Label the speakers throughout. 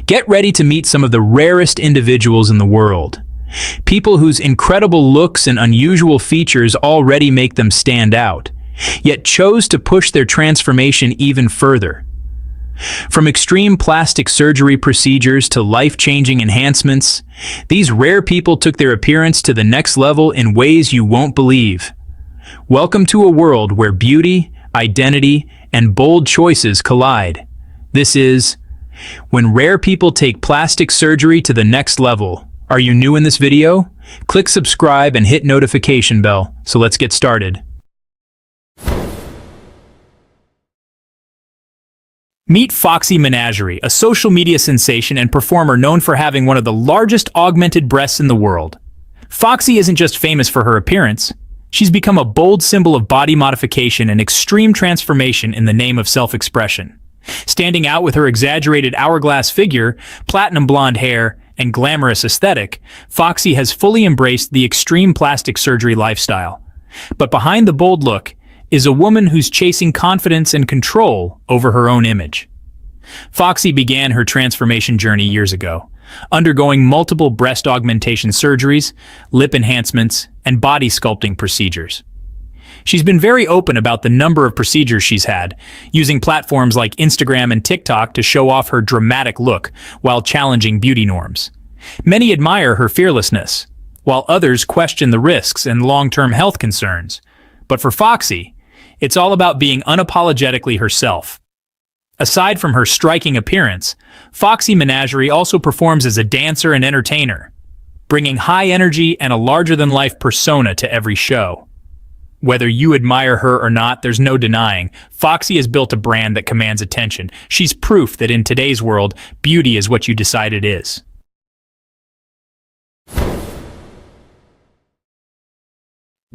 Speaker 1: Get ready to meet some of the rarest individuals in the world. People whose incredible looks and unusual features already make them stand out, yet chose to push their transformation even further. From extreme plastic surgery procedures to life-changing enhancements, these rare people took their appearance to the next level in ways you won't believe. Welcome to a world where beauty, identity, and bold choices collide. This is When Rare People Take Plastic Surgery to the Next Level. Are you new in this video? Click subscribe and hit notification bell, so let's get started. Meet Foxy Managerie, a social media sensation and performer known for having one of the largest augmented breasts in the world. Foxy isn't just famous for her appearance. She's become a bold symbol of body modification and extreme transformation in the name of self-expression. Standing out with her exaggerated hourglass figure, platinum blonde hair, and glamorous aesthetic, Foxy has fully embraced the extreme plastic surgery lifestyle. But behind the bold look is a woman who's chasing confidence and control over her own image. Foxy began her transformation journey years ago, undergoing multiple breast augmentation surgeries, lip enhancements, and body sculpting procedures. She's been very open about the number of procedures she's had, using platforms like Instagram and TikTok to show off her dramatic look while challenging beauty norms. Many admire her fearlessness, while others question the risks and long-term health concerns. But for Foxy, it's all about being unapologetically herself. Aside from her striking appearance, Foxy Managerie also performs as a dancer and entertainer, bringing high energy and a larger-than-life persona to every show. Whether you admire her or not, there's no denying, Foxy has built a brand that commands attention. She's proof that in today's world, beauty is what you decide it is.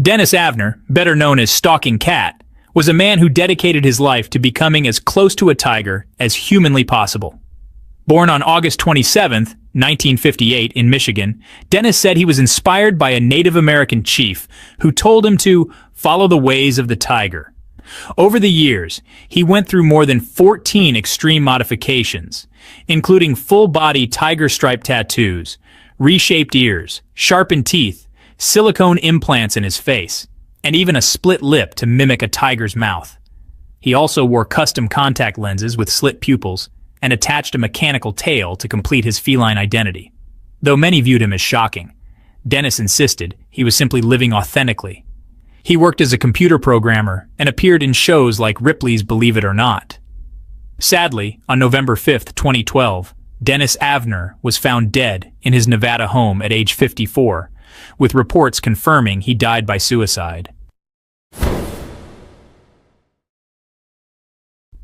Speaker 1: Dennis Avner, better known as Stalking Cat, was a man who dedicated his life to becoming as close to a tiger as humanly possible. Born on August 27, 1958, in Michigan, Dennis said he was inspired by a Native American chief who told him to follow the ways of the tiger. Over the years, he went through more than 14 extreme modifications, including full-body tiger-stripe tattoos, reshaped ears, sharpened teeth, silicone implants in his face, and even a split lip to mimic a tiger's mouth. He also wore custom contact lenses with slit pupils and attached a mechanical tail to complete his feline identity. Though many viewed him as shocking, Dennis insisted he was simply living authentically. He worked as a computer programmer and appeared in shows like Ripley's Believe It or Not. Sadly, on November 5, 2012, Dennis Avner was found dead in his Nevada home at age 54, with reports confirming he died by suicide.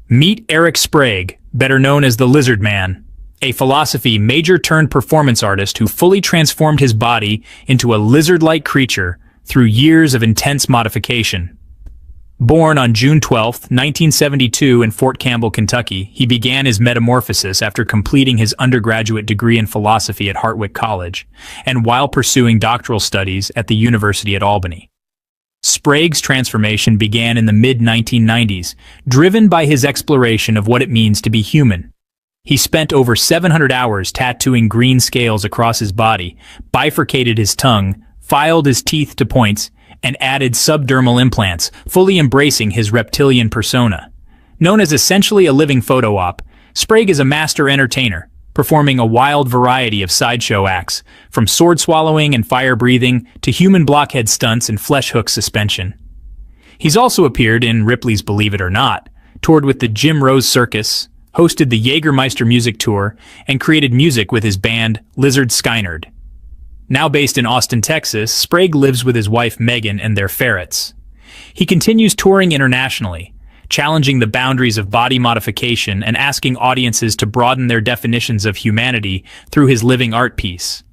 Speaker 1: Meet Eric Sprague, better known as the Lizard Man, a philosophy major turned performance artist who fully transformed his body into a lizard-like creature through years of intense modification. Born on June 12, 1972 in Fort Campbell, Kentucky, he began his metamorphosis after completing his undergraduate degree in philosophy at Hartwick College, and while pursuing doctoral studies at the University at Albany. Sprague's transformation began in the mid-1990s, driven by his exploration of what it means to be human. He spent over 700 hours tattooing green scales across his body, bifurcated his tongue, filed his teeth to points, and added subdermal implants, fully embracing his reptilian persona. Known as essentially a living photo op, Sprague is a master entertainer, performing a wild variety of sideshow acts, from sword-swallowing and fire-breathing to human blockhead stunts and flesh-hook suspension. He's also appeared in Ripley's Believe It or Not, toured with the Jim Rose Circus, hosted the Jägermeister Music Tour, and created music with his band Lizard Skynyrd. Now based in Austin, Texas, Sprague lives with his wife Megan and their ferrets. He continues touring internationally, challenging the boundaries of body modification and asking audiences to broaden their definitions of humanity through his living art piece.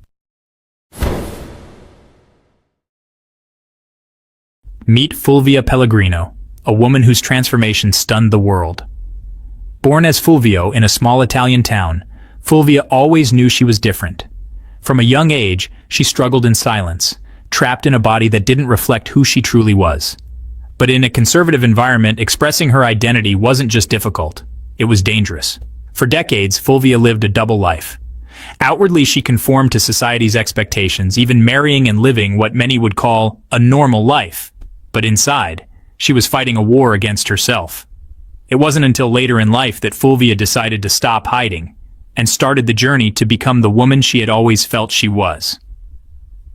Speaker 1: Meet Fulvia Pelgro, a woman whose transformation stunned the world. Born as Fulvio in a small Italian town, Fulvia always knew she was different. From a young age, she struggled in silence, trapped in a body that didn't reflect who she truly was. But in a conservative environment, expressing her identity wasn't just difficult, it was dangerous. For decades, Fulvia lived a double life. Outwardly, she conformed to society's expectations, even marrying and living what many would call a normal life. But inside, she was fighting a war against herself. It wasn't until later in life that Fulvia decided to stop hiding and started the journey to become the woman she had always felt she was.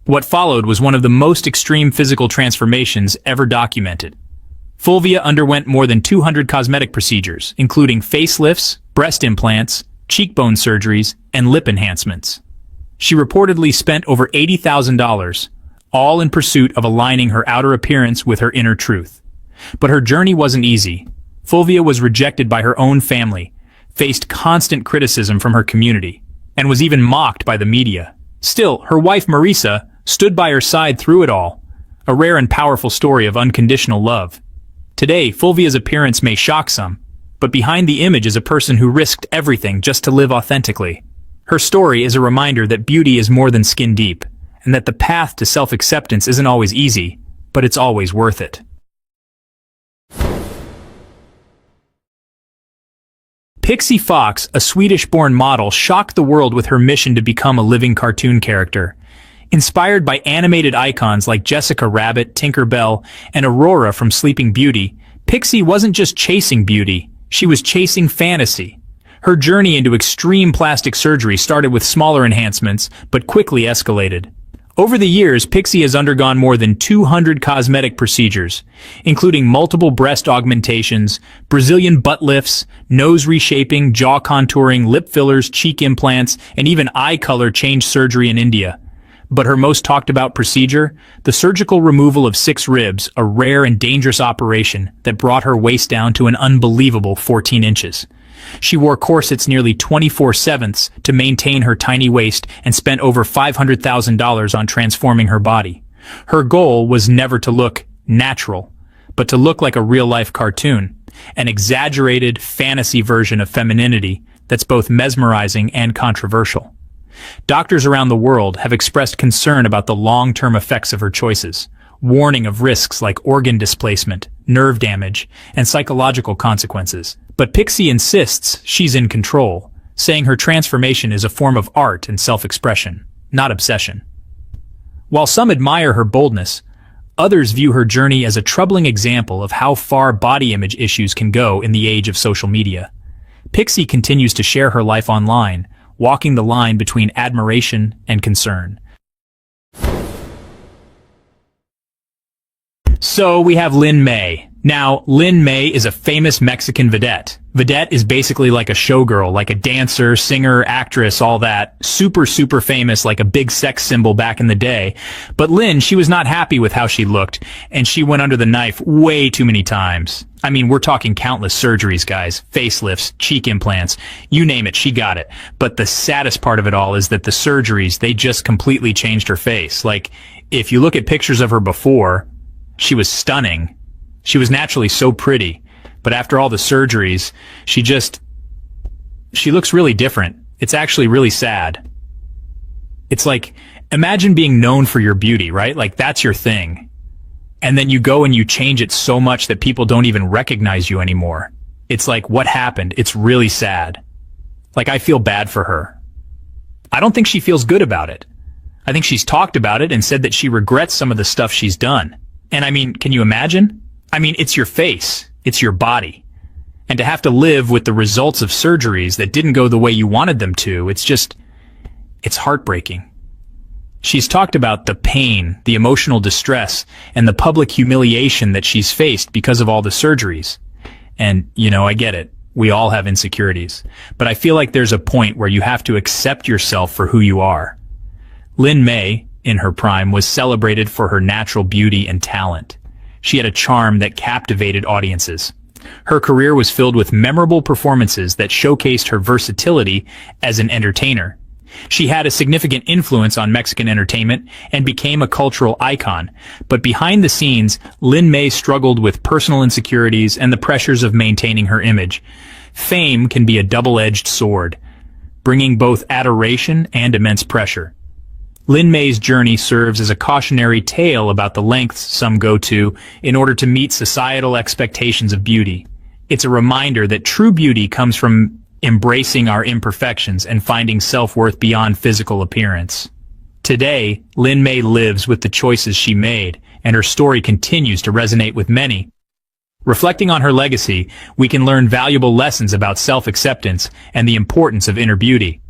Speaker 1: What followed was one of the most extreme physical transformations ever documented. Fulvia underwent more than 200 cosmetic procedures, including facelifts, breast implants, cheekbone surgeries, and lip enhancements. She reportedly spent over $80,000, all in pursuit of aligning her outer appearance with her inner truth. But her journey wasn't easy. Fulvia was rejected by her own family, faced constant criticism from her community, and was even mocked by the media. Still, her wife Marisa stood by her side through it all, a rare and powerful story of unconditional love. Today, Fulvia's appearance may shock some, but behind the image is a person who risked everything just to live authentically. Her story is a reminder that beauty is more than skin deep, and that the path to self-acceptance isn't always easy, but it's always worth it. Pixie Fox, a Swedish-born model, shocked the world with her mission to become a living cartoon character. Inspired by animated icons like Jessica Rabbit, Tinker Bell, and Aurora from Sleeping Beauty, Pixie wasn't just chasing beauty, she was chasing fantasy. Her journey into extreme plastic surgery started with smaller enhancements, but quickly escalated. Over the years, Pixie has undergone more than 200 cosmetic procedures, including multiple breast augmentations, Brazilian butt lifts, nose reshaping, jaw contouring, lip fillers, cheek implants, and even eye color change surgery in India. But her most talked about procedure, the surgical removal of 6 ribs, a rare and dangerous operation that brought her waist down to an unbelievable 14 inches. She wore corsets nearly 24/7 to maintain her tiny waist and spent over $500,000 on transforming her body. Her goal was never to look natural, but to look like a real-life cartoon, an exaggerated fantasy version of femininity that's both mesmerizing and controversial. Doctors around the world have expressed concern about the long-term effects of her choices, warning of risks like organ displacement, nerve damage, and psychological consequences. But Pixie insists she's in control, saying her transformation is a form of art and self-expression, not obsession. While some admire her boldness, others view her journey as a troubling example of how far body image issues can go in the age of social media. Pixie continues to share her life online, walking the line between admiration and concern. So we have Lin May. Now, Lin May is a famous Mexican vedette. Vedette is basically like a showgirl, like a dancer, singer, actress, all that. Super famous, like a big sex symbol back in the day. But Lin, she was not happy with how she looked, and she went under the knife way too many times. I mean, we're talking countless surgeries, guys. Facelifts, cheek implants, you name it, she got it. But the saddest part of it all is that the surgeries, they just completely changed her face. Like, if you look at pictures of her before, she was stunning. She was naturally so pretty. But after all the surgeries, she looks really different. It's actually really sad. It's like, imagine being known for your beauty, right? Like, that's your thing. And then you go and you change it so much that people don't even recognize you anymore. It's like, what happened? It's really sad. Like, I feel bad for her. I don't think she feels good about it. I think she's talked about it and said that she regrets some of the stuff she's done. And I mean, can you imagine? I mean, it's your face. It's your body. And to have to live with the results of surgeries that didn't go the way you wanted them to, it's heartbreaking. She's talked about the pain, the emotional distress, and the public humiliation that she's faced because of all the surgeries. And, you know, I get it. We all have insecurities. But I feel like there's a point where you have to accept yourself for who you are. Lin May, in her prime, was celebrated for her natural beauty and talent. She had a charm that captivated audiences. Her career was filled with memorable performances that showcased her versatility as an entertainer. She had a significant influence on Mexican entertainment and became a cultural icon. But behind the scenes, Lin May struggled with personal insecurities and the pressures of maintaining her image. Fame can be a double-edged sword, bringing both adoration and immense pressure. Lin May's journey serves as a cautionary tale about the lengths some go to in order to meet societal expectations of beauty. It's a reminder that true beauty comes from embracing our imperfections and finding self-worth beyond physical appearance. Today, Lin May lives with the choices she made, and her story continues to resonate with many. Reflecting on her legacy, we can learn valuable lessons about self-acceptance and the importance of inner beauty.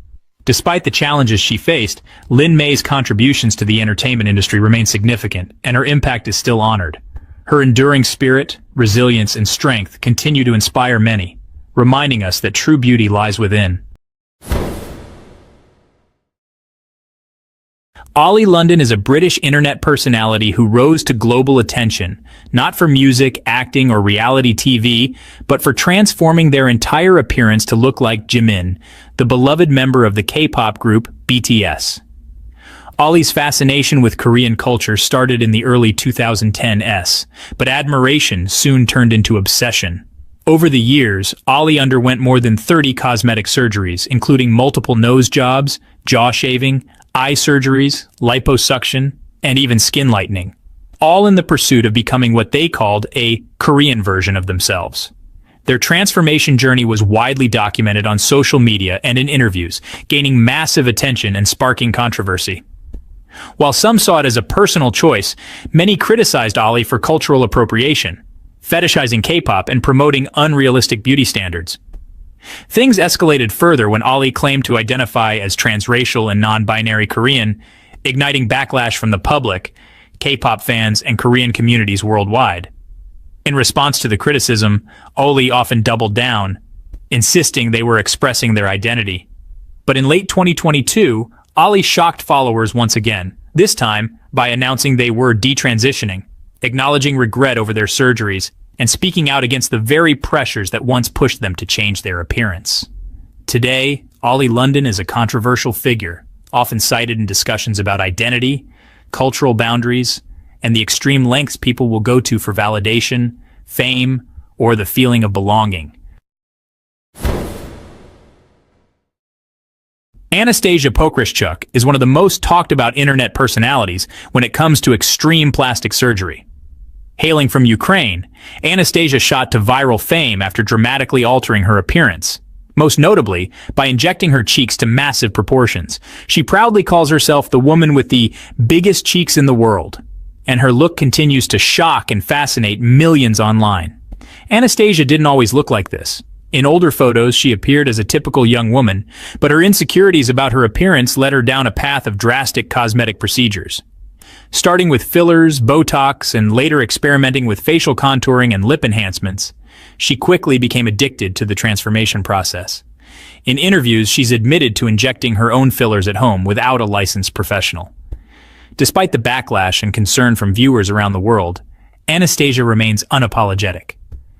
Speaker 1: Despite the challenges she faced, Lin May's contributions to the entertainment industry remain significant, and her impact is still honored. Her enduring spirit, resilience, and strength continue to inspire many, reminding us that true beauty lies within. Oli London is a British internet personality who rose to global attention, not for music, acting, or reality TV, but for transforming their entire appearance to look like Jimin, the beloved member of the K-pop group BTS. Oli's fascination with Korean culture started in the early 2010s, but admiration soon turned into obsession. Over the years, Oli underwent more than 30 cosmetic surgeries, including multiple nose jobs, jaw shaving, eye surgeries, liposuction, and even skin lightening, all in the pursuit of becoming what they called a Korean version of themselves. Their transformation journey was widely documented on social media and in interviews, gaining massive attention and sparking controversy. While some saw it as a personal choice, many criticized Oli for cultural appropriation, fetishizing K-pop and promoting unrealistic beauty standards. Things escalated further when Oli claimed to identify as transracial and non-binary Korean, igniting backlash from the public, K-pop fans, and Korean communities worldwide. In response to the criticism, Oli often doubled down, insisting they were expressing their identity. But in late 2022, Oli shocked followers once again, this time by announcing they were detransitioning, acknowledging regret over their surgeries, and speaking out against the very pressures that once pushed them to change their appearance. Today, Oli London is a controversial figure, often cited in discussions about identity, cultural boundaries, and the extreme lengths people will go to for validation, fame, or the feeling of belonging. Anastasia Pokerchuk is one of the most talked about internet personalities when it comes to extreme plastic surgery. Hailing from Ukraine, Anastasia shot to viral fame after dramatically altering her appearance, most notably by injecting her cheeks to massive proportions. She proudly calls herself the woman with the biggest cheeks in the world, and her look continues to shock and fascinate millions online. Anastasia didn't always look like this. In older photos, she appeared as a typical young woman, but her insecurities about her appearance led her down a path of drastic cosmetic procedures. Starting with fillers, Botox, and later experimenting with facial contouring and lip enhancements, she quickly became addicted to the transformation process. In interviews, she's admitted to injecting her own fillers at home without a licensed professional. Despite the backlash and concern from viewers around the world, Anastasia remains unapologetic.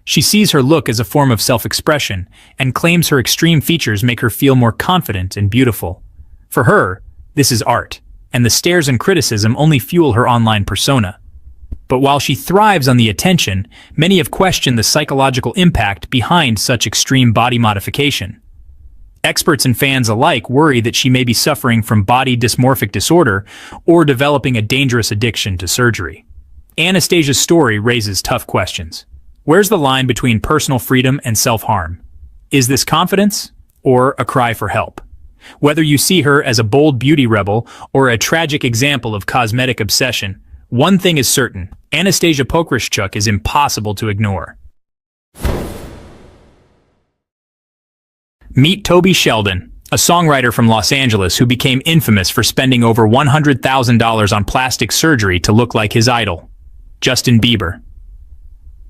Speaker 1: She sees her look as a form of self-expression and claims her extreme features make her feel more confident and beautiful. For her, this is art, and the stares and criticism only fuel her online persona. But while she thrives on the attention, many have questioned the psychological impact behind such extreme body modification. Experts and fans alike worry that she may be suffering from body dysmorphic disorder or developing a dangerous addiction to surgery. Anastasia's story raises tough questions. Where's the line between personal freedom and self-harm? Is this confidence or a cry for help? Whether you see her as a bold beauty rebel or a tragic example of cosmetic obsession, one thing is certain: Anastasia Pokerchuk is impossible to ignore. Meet Toby Sheldon, a songwriter from Los Angeles who became infamous for spending over $100,000 on plastic surgery to look like his idol, Justin Bieber.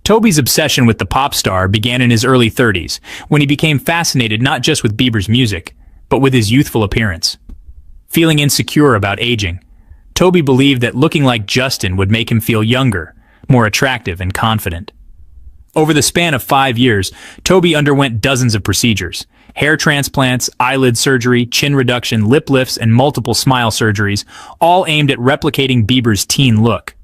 Speaker 1: Toby's obsession with the pop star began in his early 30s, when he became fascinated not just with Bieber's music, but with his youthful appearance. Feeling insecure about aging, Toby believed that looking like Justin would make him feel younger, more attractive, and confident. Over the span of 5 years, Toby underwent dozens of procedures: hair transplants, eyelid surgery, chin reduction, lip lifts, and multiple smile surgeries, all aimed at replicating Bieber's teen look.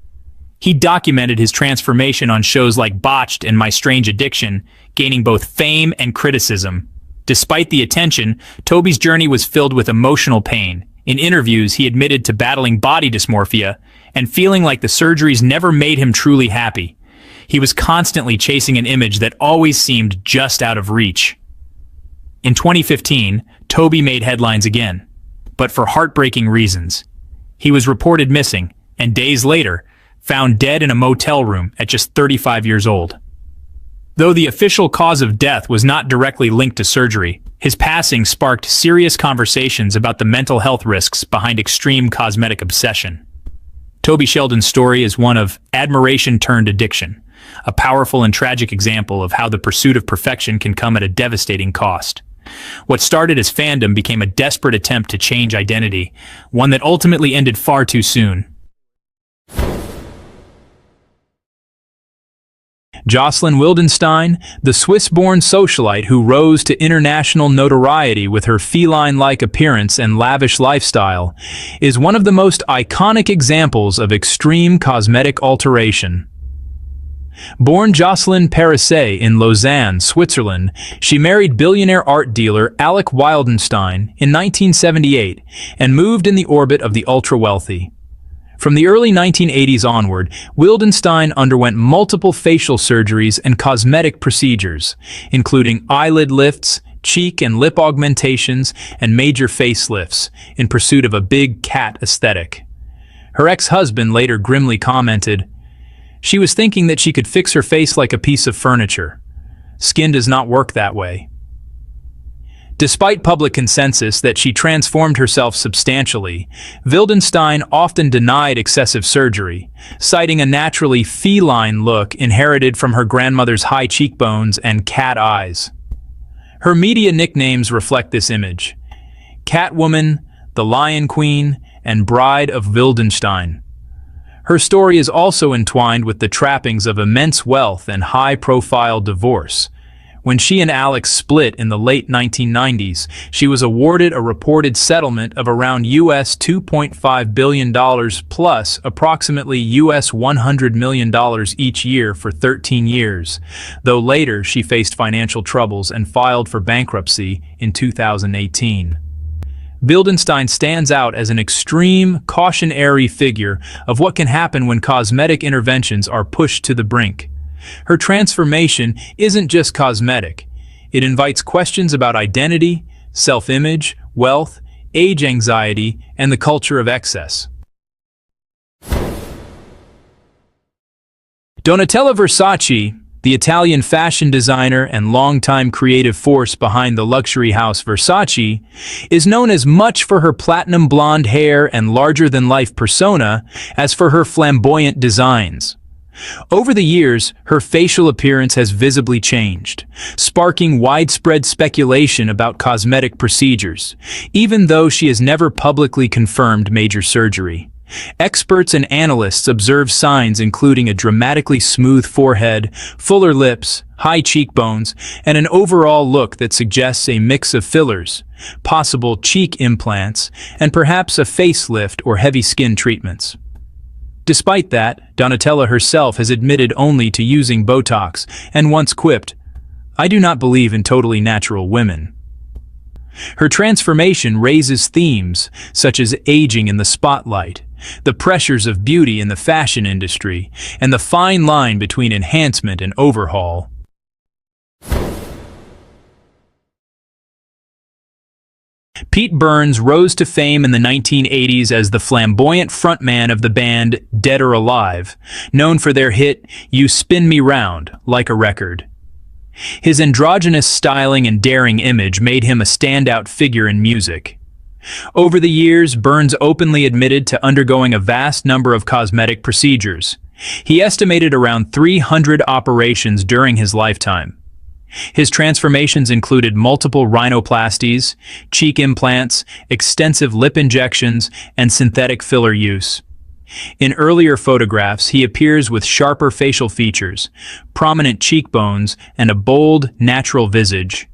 Speaker 1: He documented his transformation on shows like Botched and My Strange Addiction, gaining both fame and criticism. Despite the attention, Toby's journey was filled with emotional pain. In interviews, he admitted to battling body dysmorphia and feeling like the surgeries never made him truly happy. He was constantly chasing an image that always seemed just out of reach. In 2015, Toby made headlines again, but for heartbreaking reasons. He was reported missing, and days later, found dead in a motel room at just 35 years old. Though the official cause of death was not directly linked to surgery, his passing sparked serious conversations about the mental health risks behind extreme cosmetic obsession. Toby Sheldon's story is one of admiration turned addiction, a powerful and tragic example of how the pursuit of perfection can come at a devastating cost. What started as fandom became a desperate attempt to change identity, one that ultimately ended far too soon. Jocelyn Wildenstein, the Swiss-born socialite who rose to international notoriety with her feline-like appearance and lavish lifestyle, is one of the most iconic examples of extreme cosmetic alteration. Born Jocelyn Wildenstein in Lausanne, Switzerland, she married billionaire art dealer Oli London in 1978 and moved in the orbit of the ultra-wealthy. From the early 1980s onward, Wildenstein underwent multiple facial surgeries and cosmetic procedures, including eyelid lifts, cheek and lip augmentations, and major facelifts, in pursuit of a big cat aesthetic. Her ex-husband later grimly commented, "She was thinking that she could fix her face like a piece of furniture. Skin does not work that way." Despite public consensus that she transformed herself substantially, Wildenstein often denied excessive surgery, citing a naturally feline look inherited from her grandmother's high cheekbones and cat eyes. Her media nicknames reflect this image: Catwoman, the Lion Queen, and Bride of Wildenstein. Her story is also entwined with the trappings of immense wealth and high-profile divorce. When she and Alex split in the late 1990s, she was awarded a reported settlement of around US $2.5 billion plus approximately US $100 million each year for 13 years, though later she faced financial troubles and filed for bankruptcy in 2018. Wildenstein stands out as an extreme, cautionary figure of what can happen when cosmetic interventions are pushed to the brink. Her transformation isn't just cosmetic. It invites questions about identity, self-image, wealth, age anxiety, and the culture of excess. Donatella Versace, the Italian fashion designer and longtime creative force behind the luxury house Versace, is known as much for her platinum blonde hair and larger-than-life persona as for her flamboyant designs. Over the years, her facial appearance has visibly changed, sparking widespread speculation about cosmetic procedures, even though she has never publicly confirmed major surgery. Experts and analysts observe signs including a dramatically smooth forehead, fuller lips, high cheekbones, and an overall look that suggests a mix of fillers, possible cheek implants, and perhaps a facelift or heavy skin treatments. Despite that, Donatella herself has admitted only to using Botox and once quipped, "I do not believe in totally natural women." Her transformation raises themes such as aging in the spotlight, the pressures of beauty in the fashion industry, and the fine line between enhancement and overhaul. Pete Burns rose to fame in the 1980s as the flamboyant frontman of the band Dead or Alive, known for their hit "You Spin Me Round" like a record. His androgynous styling and daring image made him a standout figure in music. Over the years, Burns openly admitted to undergoing a vast number of cosmetic procedures. He estimated around 300 operations during his lifetime. His transformations included multiple rhinoplasties, cheek implants, extensive lip injections, and synthetic filler use. In earlier photographs, he appears with sharper facial features, prominent cheekbones, and a bold, natural visage.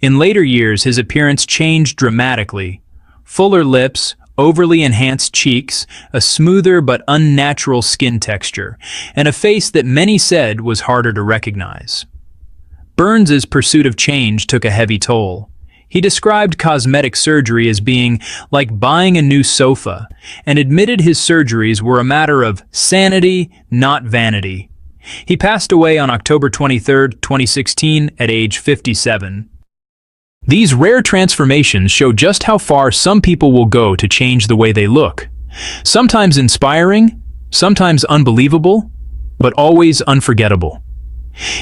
Speaker 1: In later years, his appearance changed dramatically. Fuller lips, overly enhanced cheeks, a smoother but unnatural skin texture, and a face that many said was harder to recognize. Burns's pursuit of change took a heavy toll. He described cosmetic surgery as being like buying a new sofa, and admitted his surgeries were a matter of sanity, not vanity. He passed away on October 23, 2016, at age 57. These rare transformations show just how far some people will go to change the way they look. Sometimes inspiring, sometimes unbelievable, but always unforgettable.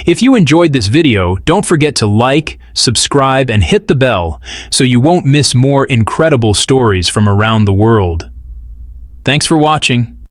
Speaker 1: If you enjoyed this video, don't forget to like, subscribe, and hit the bell so you won't miss more incredible stories from around the world. Thanks for watching.